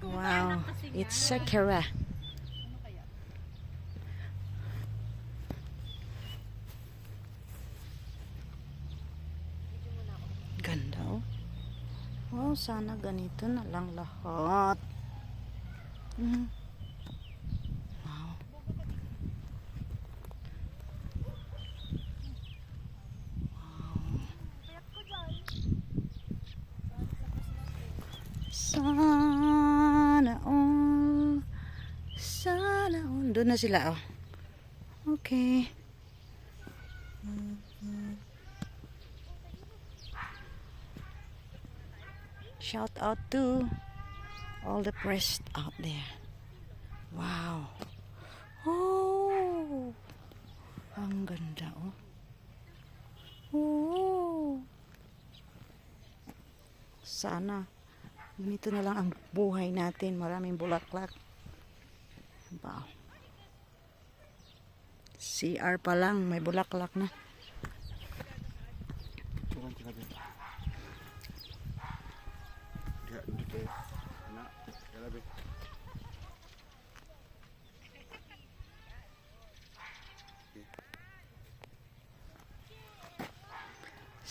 Wow, it's Sakura. Ganda oh. Wow, sana ganito na lang lahat. Wow. Sana all. Sana all. Doon na sila oh. Okay. Shout out to all the press out there. Wow. Oh. Ang ganda oh. Oh. Sana ganito na lang ang buhay natin. Maraming bulaklak. Wow. CR pa lang may bulaklak na.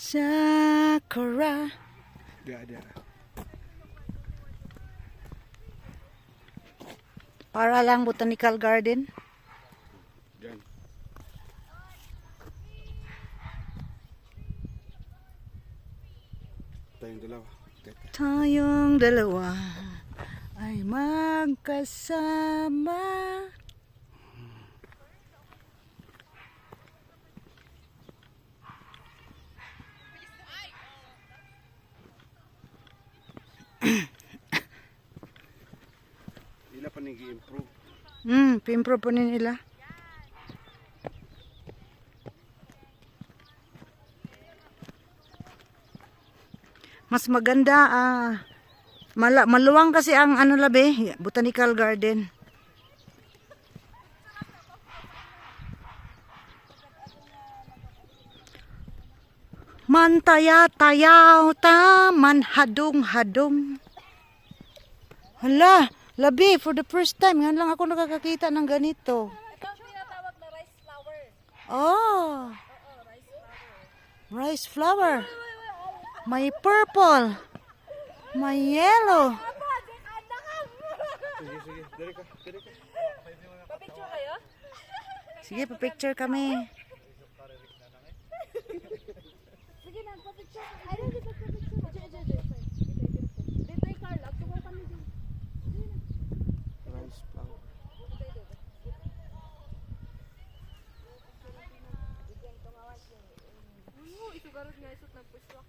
Sakura. Ada. Para lang botanical garden. Diyan. Tayong dalawa. Tayong dalawa ay magkasama. Ila pa nag-i-improve. Improve po nila. Mas maganda maluwang kasi ang ano labi, botanical garden. Mantaya tayaw taman hadong-hadong. Hala, labi for the first time ngayon lang ako nakakakita ng ganito. Ito ang tinatawag na rice flower. Oh, Rice flower. rice flower. May purple. May yellow. Sige. Dali ka. Pa-picture kayo? Sige, pa-picture kami. Sige na, pa-picture. Ay, hindi pa-picture. Dito ay Carla. Tukoy kami din. Rice flower. Isugarod nga isot ng pushwak.